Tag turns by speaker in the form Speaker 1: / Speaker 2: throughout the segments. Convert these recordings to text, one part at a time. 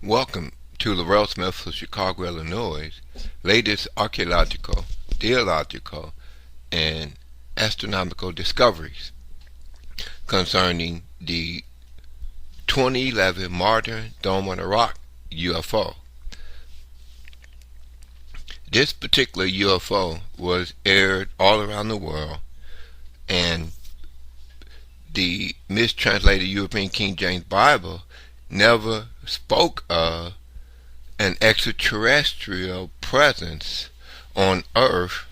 Speaker 1: Welcome to Laurel Smith of Chicago, Illinois' latest archaeological, theological, and astronomical discoveries concerning the 2011 Modern Dome on the Rock UFO. This particular UFO was aired all around the world, and the mistranslated European King James Bible never spoke of an extraterrestrial presence on earth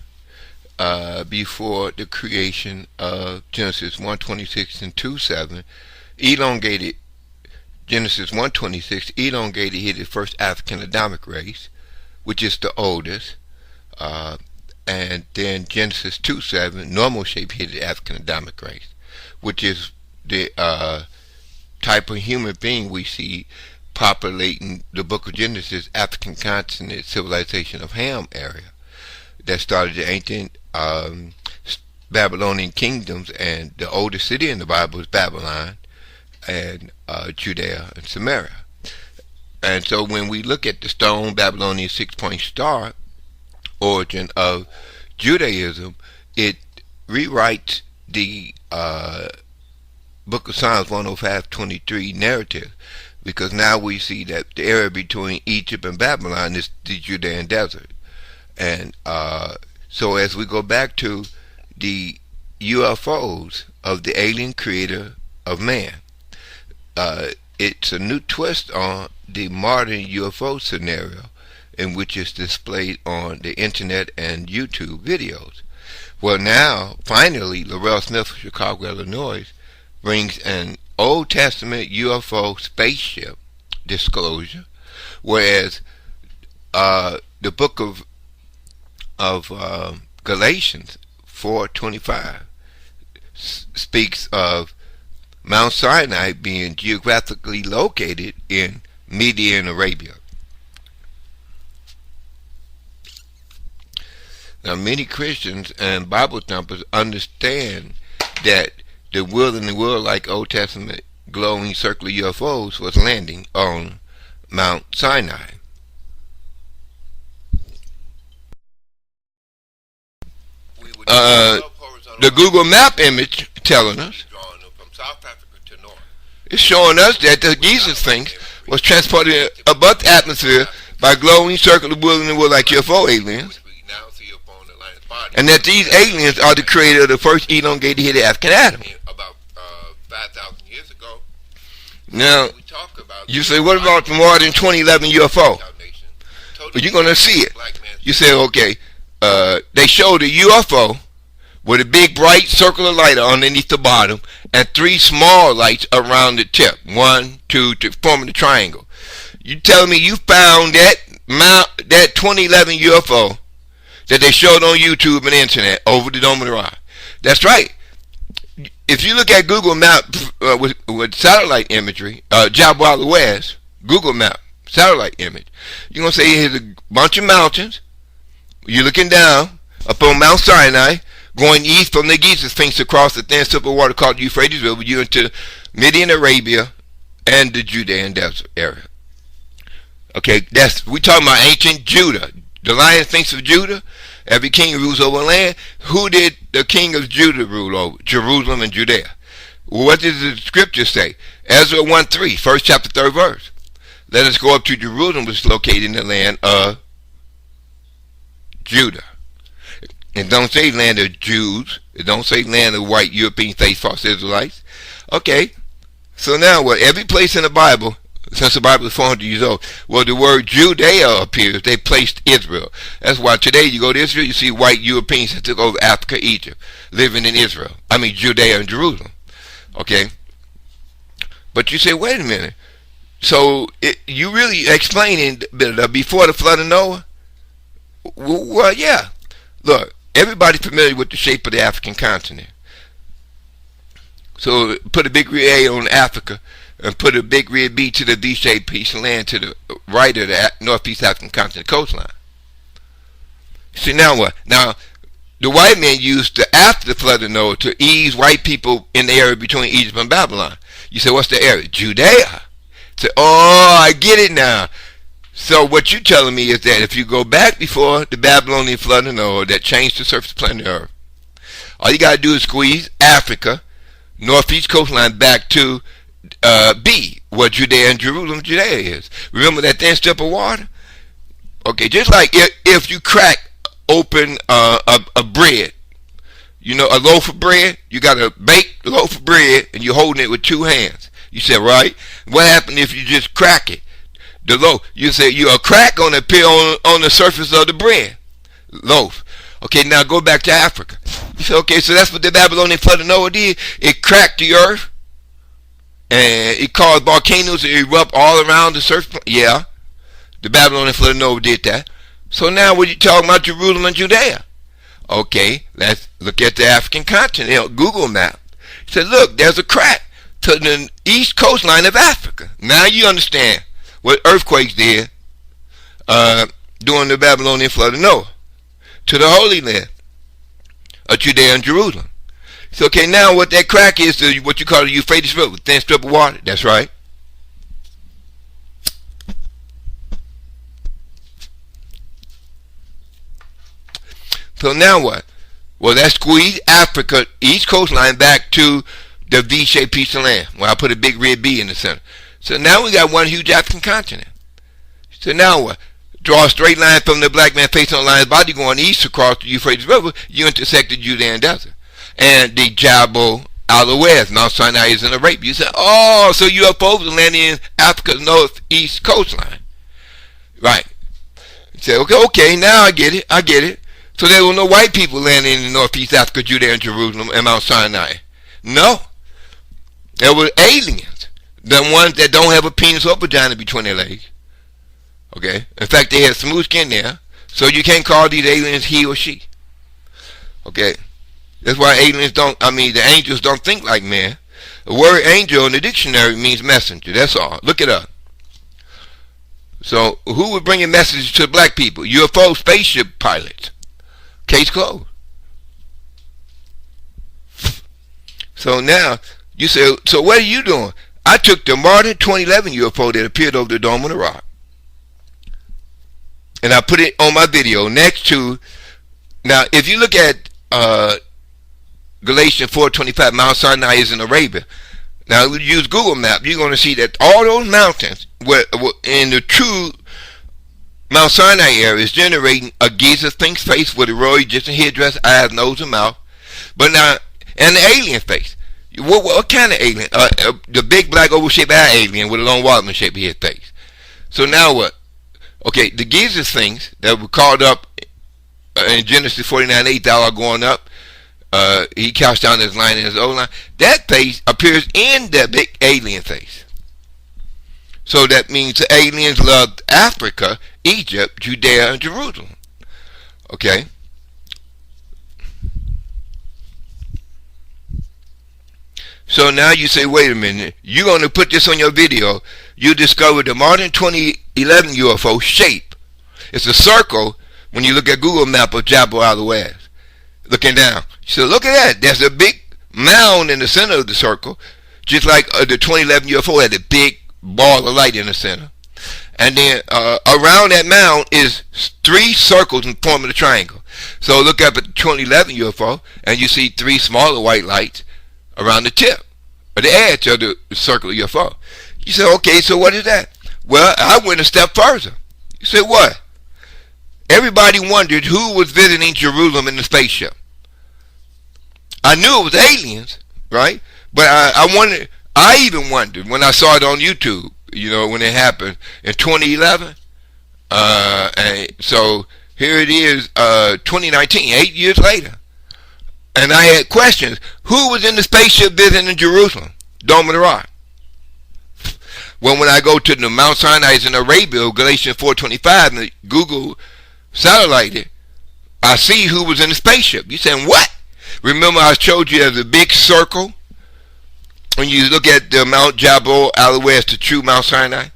Speaker 1: before the creation of Genesis 1:26 and 2:7. Elongated Genesis 1:26 elongated hit the first African Adamic race, which is the oldest, and then Genesis 2:7 normal shape hit the African Adamic race, which is the type of human being we see populating the book of Genesis, African continent, civilization of Ham area that started the ancient Babylonian kingdoms, and the oldest city in the Bible is Babylon, and Judea and Samaria. And so when we look at the stone Babylonian 6-point star origin of Judaism, it rewrites the Book of Psalms 105:23 narrative, because now we see that the area between Egypt and Babylon is the Judean desert. And so as we go back to the UFOs of the alien creator of man, it's a new twist on the modern UFO scenario, in which is displayed on the internet and YouTube videos. Well, now finally Laurel Smith of Chicago, Illinois brings an Old Testament UFO spaceship disclosure, whereas the book of Galatians 4:25 speaks of Mount Sinai being geographically located in Median Arabia. Now, many Christians and Bible thumpers understand that the will in the world, like Old Testament glowing circular UFOs, was landing on Mount Sinai. The Google map image telling us, it's showing us that the GIZA SPHINX was transported above the atmosphere by glowing circular will in the world like UFO aliens, and that these aliens are the creator of the first elongated hidden African atom.
Speaker 2: About 5,000 years ago.
Speaker 1: Now, you say, what about the modern 2011 UFO? Well, you're going to see it. You say, okay, they showed a UFO with a big bright circular light underneath the bottom and 3 small lights around the tip. 1, 2, forming a triangle. You telling me you found that 2011 UFO that they showed on YouTube and the internet over the Dome of the Rock? That's right. If you look at Google Map with satellite imagery, Jabal West, Google Map, satellite image, you're going to say here's a bunch of mountains. You're looking down upon Mount Sinai, going east from the GIZA SPHINX across the thin strip of water called the Euphrates River, you're into Median Arabia and the Judean desert area. Okay, we talking about ancient Judah. The Lion Sphinx of Judah. Every king rules over land. Who did the king of Judah rule over? Jerusalem and Judea. What does the scripture say? Ezra 1:3, first chapter, 3rd verse. Let us go up to Jerusalem, which is located in the land of Judah. It don't say land of Jews. It don't say land of white European faith false Israelites. Okay, so now what? Every place in the Bible, since the Bible is 400 years old, well, the word Judea appears. They placed Israel. That's why today you go to Israel, you see white Europeans that took over Africa, Egypt, living in Israel. I mean, Judea and Jerusalem. Okay? But you say, wait a minute. So you really explaining before the flood of Noah? Well, yeah. Look, everybody's familiar with the shape of the African continent. So put a big A on Africa, and put a big red B to the V-shaped piece of land to the right of the northeast African continent coastline. See, now what? Now, the white men used after the flood of Noah to ease white people in the area between Egypt and Babylon. You say, what's the area? Judea. Say, oh, I get it now. So what you're telling me is that if you go back before the Babylonian flood of Noah that changed the surface of the planet Earth, all you got to do is squeeze Africa, northeast coastline, back to B, where Judea and Jerusalem, Judea is. Remember that thin strip of water? Okay, just like if you crack open a bread, you know, a loaf of bread, you got a baked loaf of bread and you're holding it with two hands. You said, right? What happened if you just crack it? The loaf, you say a crack gonna appear on the surface of the bread loaf. Okay, now go back to Africa. You say, okay, so that's what the Babylonian flood of Noah did. It cracked the earth and it caused volcanoes to erupt all around the surface. Yeah, the Babylonian flood of Noah did that. So now what you talking about Jerusalem and Judea? Okay, let's look at the African continent. Google map. It said, look, there's a crack to the east coastline of Africa. Now you understand what earthquakes did during the Babylonian flood of Noah to the Holy Land of Judea and Jerusalem. So, okay, now what that crack is, what you call the Euphrates River, thin strip of water. That's right. So now what? Well, that squeezed Africa east coastline back to the V-shaped piece of land. Well, I put a big red B in the center. So now we got one huge African continent. So now what? Draw a straight line from the black man facing on the lion's body going east across the Euphrates River. You intersect the Judean desert. And the Jabal, ALLAWZ, Mount Sinai is in Arabia. You say, oh, so UFOs are landing in Africa's northeast coastline. Right. You say, okay, now I get it. So there were no white people landing in northeast Africa, Judea and Jerusalem, and Mount Sinai. No. There were aliens. The ones that don't have a penis or vagina between their legs. Okay? In fact, they had smooth skin there. So you can't call these aliens he or she. Okay? That's why the angels don't think like men. The word angel in the dictionary means messenger. That's all. Look it up. So, who would bring a message to black people? UFO spaceship pilots. Case closed. So now, you say, so what are you doing? I took the Martin 2011 UFO that appeared over the Dome of the Rock, and I put it on my video next to, now if you look at Galatians 4:25, Mount Sinai is in Arabia. Now use Google Map, you're going to see that all those mountains were in the true Mount Sinai area is generating a GIZA SPHINX face with a royal Egyptian headdress, eyes, nose, and mouth. But now, and the alien face. What kind of alien? The big black oval-shaped eye alien with a long Waltman-shaped head face. So now what? Okay, the GIZA SPHINX that were called up in Genesis 49:8, thou art going up. He cast down his line in his own line. That face appears in the big alien face. So that means the aliens loved Africa, Egypt, Judea, and Jerusalem. Okay? So now you say, wait a minute, you're going to put this on your video. You discovered the Martin 2011 UFO shape. It's a circle when you look at Google map of Jabal, ALLAWZ. Looking down. So look at that. There's a big mound in the center of the circle. Just like the 2011 UFO had a big ball of light in the center. And then around that mound is 3 circles in forming a triangle. So look up at the 2011 UFO and you see 3 smaller white lights around the tip or the edge of the circle UFO. You say, okay, so what is that? Well, I went a step further. You say, what? Everybody wondered who was visiting Jerusalem in the spaceship. I knew it was aliens, right? But I even wondered when I saw it on YouTube, you know, when it happened in 2011. And so here it is, 2019, 8 years later. And I had questions. Who was in the spaceship visiting Jerusalem? Dome of the Rock. Well, when I go to the Mount Sinai in Arabia, Galatians 4:25, and Google satellite it, I see who was in the spaceship. You saying, what? Remember I showed you there's a big circle? When you look at the Mount Jabal, ALLAWZ, the true Mount Sinai,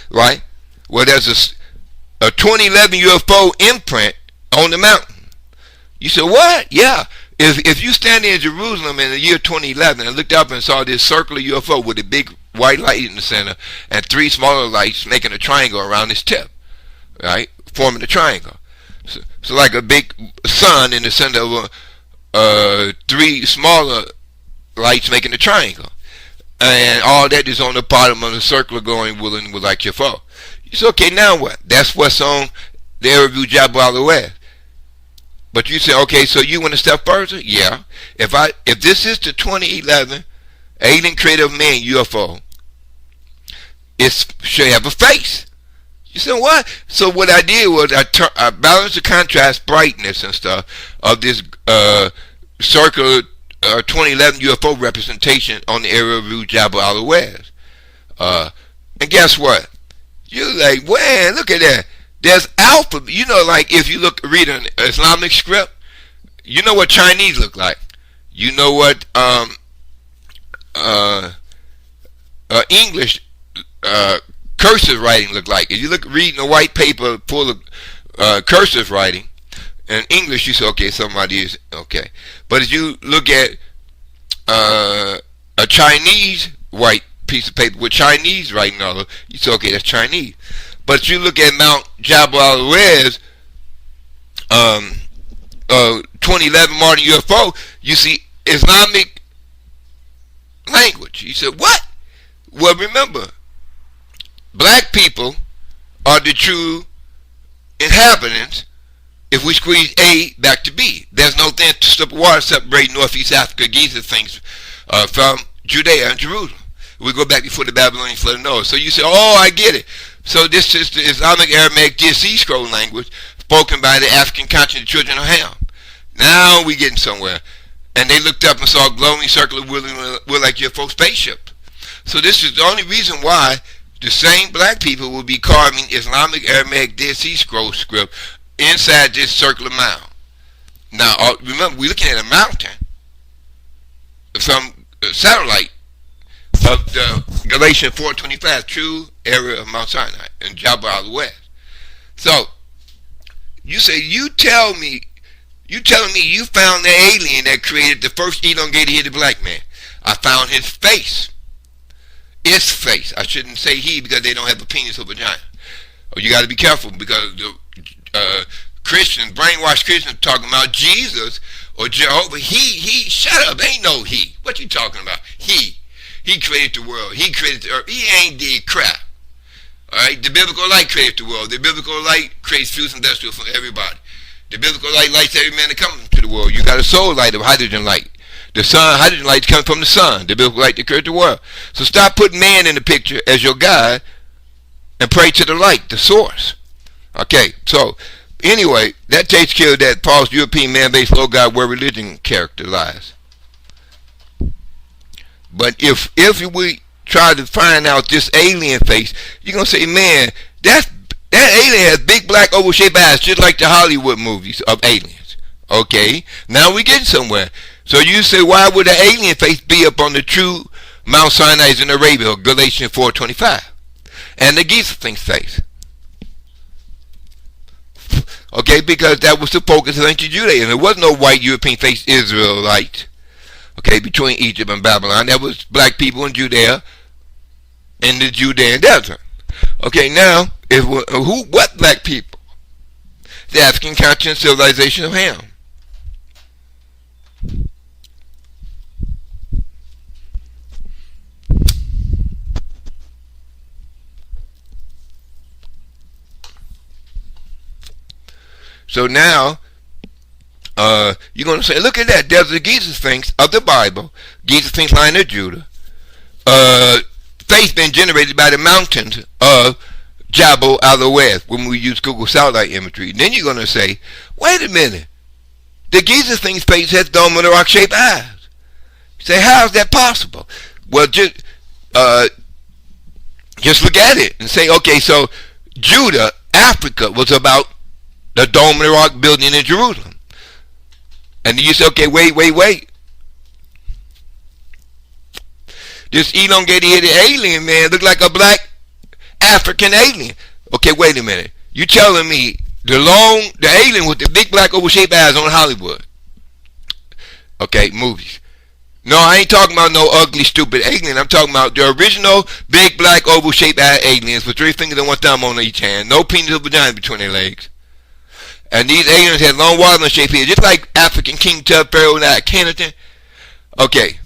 Speaker 1: right? Well, there's a 2011 UFO imprint on the mountain. You said, what? Yeah. If you stand in Jerusalem in the year 2011 and looked up and saw this circular UFO with a big white light in the center, and 3 smaller lights making a triangle around its tip, right? Forming a triangle. So like a big sun in the center of 3 smaller lights making a triangle. And all that is on the bottom of the circle going willing with like U.F.O. So okay, now what? That's what's on the ALLAW Jabal ALLAWZ. But you say, okay, so you went a step further? Yeah. If this is the 2011 Alien Creative Man U.F.O, it should have a face. You said what? So what I did was I balanced the contrast brightness and stuff of this circular 2011 U.F.O representation on the ALLAW Jabal ALLAWZ. And guess what? You're like, man, look at that. There's alphabet. You know, like if you read an Islamic script, you know what Chinese look like. You know what English cursive writing look like. If you reading a white paper full of cursive writing in English, you say, okay, somebody is okay. But if you look at a Chinese white piece of paper with Chinese writing all over, you say, okay, that's Chinese. But you look at Mount Jabal ALLAWZ 2011 modern U.F.O, you see Islamic language. You said, what? Well, remember, black people are the true inhabitants if we squeeze A back to B. There's no thin strip of water separating Northeast Africa, GIZA things from Judea and Jerusalem. We go back before the Babylonian flood of Noah. So you say, oh, I get it. So this is the Islamic Aramaic Dead Sea Scroll language spoken by the African continent children of Ham. Now we getting somewhere. And they looked up and saw a glowing circular wheel like U.F.O spaceship. So this is the only reason why the same black people will be carving Islamic Aramaic Dead Sea Scroll script inside this circular mound. Now, remember, we're looking at a mountain from a satellite of the Galatians 4:25, true area of Mount Sinai and Jabal ALLAWZ. So you say, you telling me you found the alien that created the first elongated headed black man. I found his face. Its face. I shouldn't say he because they don't have a penis or vagina. Oh, you got to be careful because the Christians, brainwashed Christians, talking about Jesus or Jehovah. He. Shut up. Ain't no he. What you talking about? He created the world. He created the earth. He ain't did crap. Alright? The biblical light created the world. The biblical light creates fuels and industrial for everybody. The biblical light lights every man that comes to the world. You got a soul light of hydrogen light. The sun, hydrogen light comes from the sun. The biblical light that created the world. So stop putting man in the picture as your God and pray to the light, the source. Okay, so anyway, that takes care of that Paul's European man-based low God where religion character lies. But if we try to find out this alien face, you're going to say, man, that alien has big black oval shaped eyes just like the Hollywood movies of aliens. Okay, now we're getting somewhere. So you say, why would an alien face be up on the true Mount Sinai's in Arabia, Galatians 4:25, and the GIZA thing's face? Okay, because that was the focus of ancient Judaism. There was no white European face Israelite. Okay, between Egypt and Babylon, there was black people in Judea in the Judean desert. Okay, now what black people? The African continent civilization of Ham. So now, you're going to say, look at that. There's the GIZA Sphinx of the Bible. GIZA Sphinx line of Judah. Face been generated by the mountains of Jabal ALLAWZ when we use Google satellite imagery. Then you're going to say, wait a minute. The GIZA Sphinx face has dome of the rock-shaped eyes. You say, how is that possible? Well, just look at it and say, okay, so Judah, Africa, was about the Dome of the Rock building in Jerusalem. And then you say, okay, wait. This elongated headed alien, man, look like a black African alien. Okay, wait a minute. You telling me the alien with the big black oval shaped eyes on Hollywood. Okay, movies. No, I ain't talking about no ugly, stupid alien. I'm talking about the original big, black, oval-shaped aliens with 3 fingers and 1 thumb on each hand. No penis or vagina between their legs. And these aliens had long watermelon-shaped heads, just like African King Tut, Pharaoh, and Akhenaten. Okay.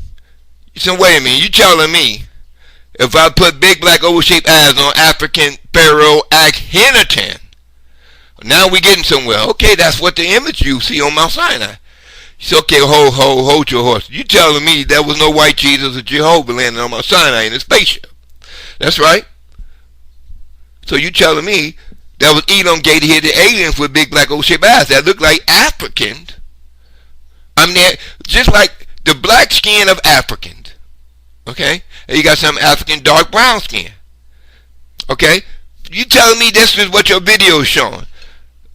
Speaker 1: So wait a minute. You telling me if I put big, black, oval-shaped eyes on African Pharaoh Akhenaten, now we getting somewhere. Okay, that's what the image you see on Mount Sinai. So, okay, hold your horse. You telling me there was no white Jesus or Jehovah landing on Mount Sinai in a spaceship? That's right. So you telling me there was elongated headed aliens with big black oval-shaped eyes that look like Africans? I mean, just like the black skin of Africans. Okay? And you got some African dark brown skin. Okay? You telling me this is what your video is showing?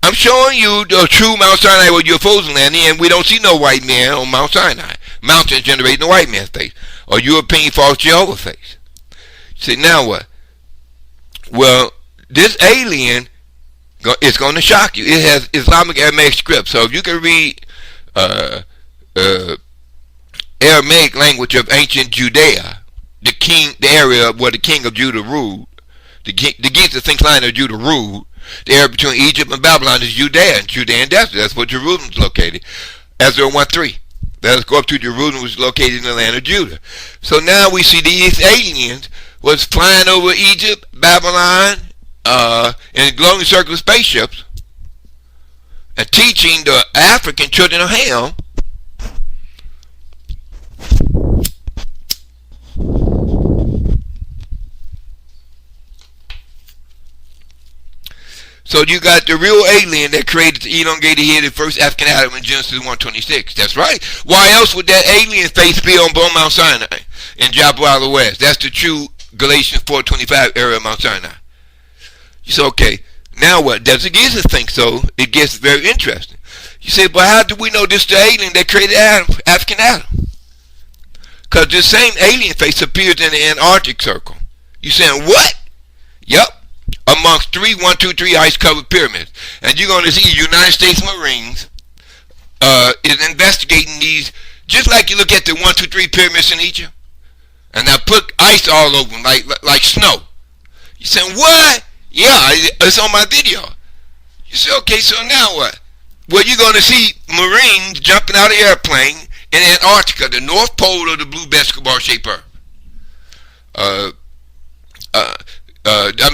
Speaker 1: I'm showing you the true Mount Sinai where UFOs are landing, and we don't see no white man on Mount Sinai. Mountains generating a white man's face, or European false Jehovah face. See, now what? Well, this alien is going to shock you. It has Islamic Aramaic script, so if you can read Aramaic language of ancient Judea, the area where the king of Judah ruled, the GIZA Sphinx line of Judah ruled. The area between Egypt and Babylon is Judea and Judean desert. That's where Jerusalem is located. Ezra 1:3. Let us go up to Jerusalem, which is located in the land of Judah. So now we see these aliens was flying over Egypt, Babylon, in glowing circular spaceships, and teaching the African children of Ham So you got the real alien that created the elongated headed first African Adam in Genesis 1:26. That's right. Why else would that alien face be on Mount Sinai in Jabal, ALLAWZ? That's the true Galatians 4:25 era of Mount Sinai. You say, okay, now what? Does the GIZA think so? It gets very interesting. You say, but how do we know this is the alien that created Adam, African Adam? Because this same alien face appears in the Antarctic Circle. You saying, what? Yup. Amongst 123 ice-covered pyramids. And you're going to see United States Marines is investigating these, just like you look at the 123 pyramids in Egypt, and I put ice all over them, like snow. You saying, what? Yeah, it's on my video. You say, okay, so now what? Well, you're going to see Marines jumping out of the airplane in Antarctica, the North Pole of the blue basketball-shaped earth.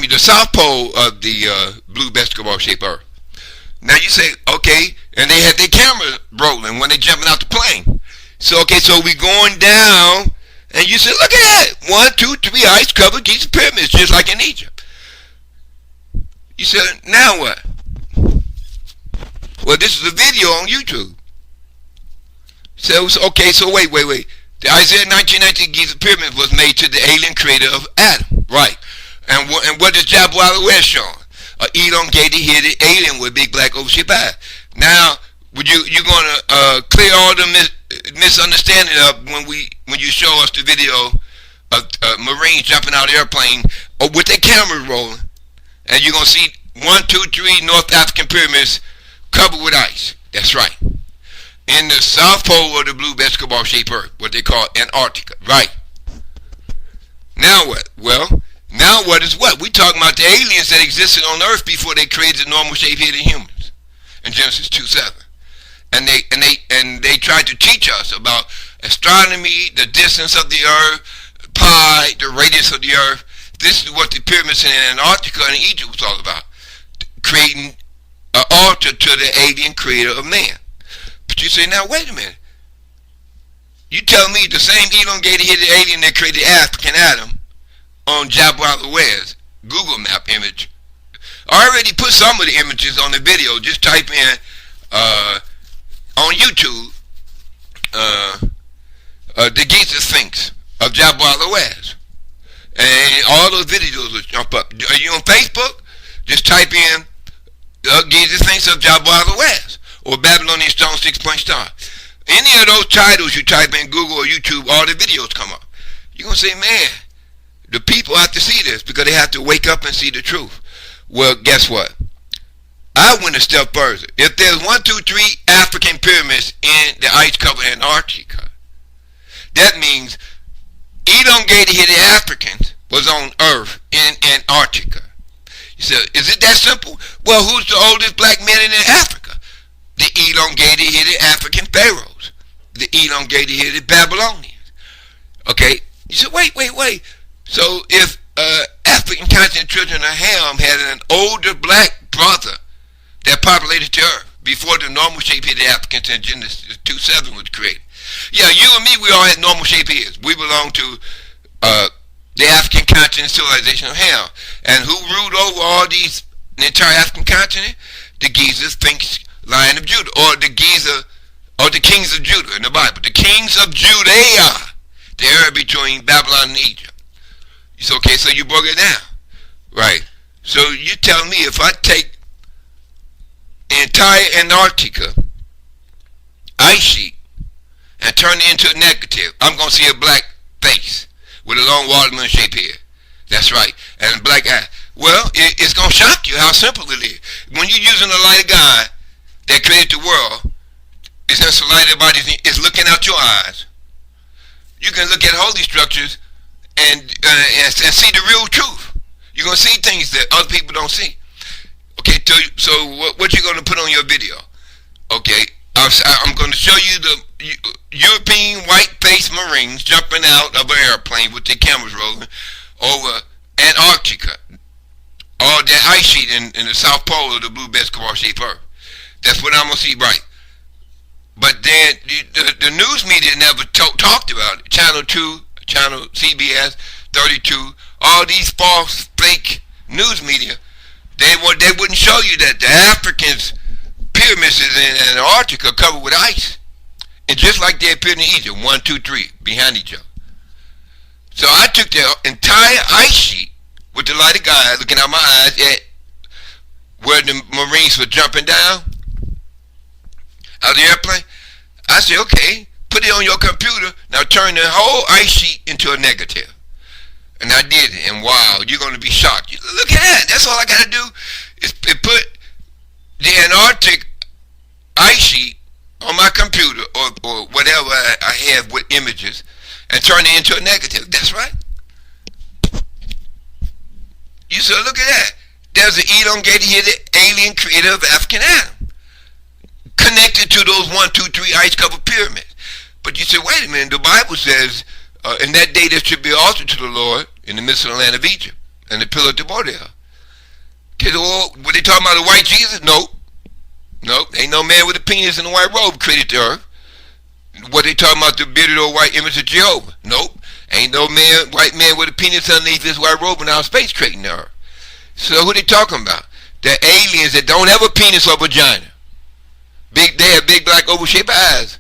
Speaker 1: The South Pole of the blue basketball-shaped earth. Now you say, okay, and they had their camera rolling when they jumping out the plane. So, okay, so we going down, and you say, look at that. 1, 2, 3 ice-covered GIZA pyramids, just like in Egypt. You said, now what? Well, this is a video on YouTube. So, okay, so wait. The Isaiah 1919 GIZA pyramid was made to the alien creator of Adam, right? And what is Jabal, ALLAWZ showing? An elongated headed alien with big black oval-shaped eyes. Now, you're gonna clear all the misunderstanding up when you show us the video of Marines jumping out of the airplane with their camera rolling, and you're gonna see 1, 2, 3 North African pyramids covered with ice. That's right. In the South Pole of the blue basketball-shaped earth, what they call Antarctica. Right. Now what? Well, now what is what? We talking about the aliens that existed on Earth before they created the normal shape-headed humans in Genesis 2:7, and they tried to teach us about astronomy, the distance of the Earth, pi, the radius of the Earth. This is what the pyramids in Antarctica and Egypt was all about, creating an altar to the alien creator of man. But you say, now wait a minute. You tell me the same elongated headed alien that created African Adam on Jabal, ALLAWZ Google map image. I already put some of the images on the video. Just type in on YouTube the GIZA Sphinx of Jabal, ALLAWZ, and all those videos will jump up. Are you on Facebook? Just type in GIZA Sphinx of Jabal, ALLAWZ or Babylonian Stone 6-point star. Any of those titles you type in Google or YouTube, all the videos come up. You're going to say, man, the people have to see this because they have to wake up and see the truth. Well, guess what? I went a step further. If there's 1, 2, 3 African pyramids in the ice-covered Antarctica, That means elongated-headed Africans was on Earth in Antarctica. You said, is it that simple? Well, who's the oldest black man in Africa? The elongated-headed African pharaohs. The elongated-headed Babylonians. Okay? You said, wait. So if African continent children of Ham had an older black brother that populated the earth before the normal shape-headed Africans in Genesis 2:7 was created. Yeah, you and me, we all had normal shape heads. We belong to the African continent civilization of Ham. And who ruled over all these, the entire African continent? The GIZA, SPHINX, Lion of Judah, or the GIZA, or the kings of Judah in the Bible. The kings of JUDAE, the area between Babylon and Egypt. It's okay, so you broke it down. Right. So you tell me if I take the entire Antarctica ice sheet and turn it into a negative, I'm going to see a black face with a long watermelon shaped head. That's right. And a black eye. Well, it's going to shock you how simple it is. When you're using the light of God that created the world, it's insulated by these, it's looking out your eyes. You can look at holy structures and see the real truth. You're going to see things that other people don't see. Okay, so what you're going to put on your video? Okay, I'm going to show you the European white-faced Marines jumping out of an airplane with their cameras rolling over Antarctica, or that ice sheet in the South Pole of the blue basketball-shaped Earth. That's what I'm going to see, right? But then the news media never talked about it. Channel 2, Channel CBS, 32, all these false, fake news media, they wouldn't show you that the Africans' pyramids in Antarctica are covered with ice. And just like they appeared in Egypt, 1, 2, 3, behind each other. So I took the entire ice sheet with the light of God looking out my eyes at where the Marines were jumping down out of the airplane. I said, okay, put it on your computer. Now turn the whole ice sheet into a negative. And I did it. And wow, you're going to be shocked. Look at that. That's all I got to do is put the Antarctic ice sheet on my computer or whatever I have with images and turn it into a negative. That's right. You said, look at that. There's an elongated alien creator of African Adam connected to those 1, 2, 3 ice-covered pyramids. But you said, wait a minute, the Bible says, in that day there should be an altar to the Lord in the midst of the land of Egypt, and the pillar to Bordel. Were they talking about the white Jesus? Nope. Ain't no man with a penis and a white robe created the earth. What they talking about, the bearded old white image of Jehovah? Nope. Ain't no white man with a penis underneath his white robe in outer space creating the earth. So who they talking about? The aliens that don't have a penis or vagina. They have big black oval-shaped eyes.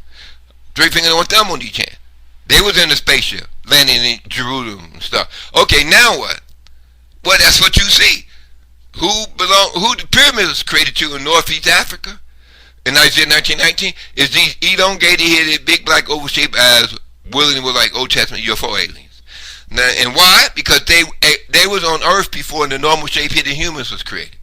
Speaker 1: 3 fingers and 1 thumb on each hand. They was in the spaceship, landing in Jerusalem and stuff. Okay, now what? Well, that's what you see. Who the pyramids was created to in Northeast Africa in Isaiah 19:19 is these elongated-headed, big black oval-shaped eyes, willing with like Old Testament U.F.O aliens. Now, and why? Because they was on Earth before the normal shape-headed humans was created.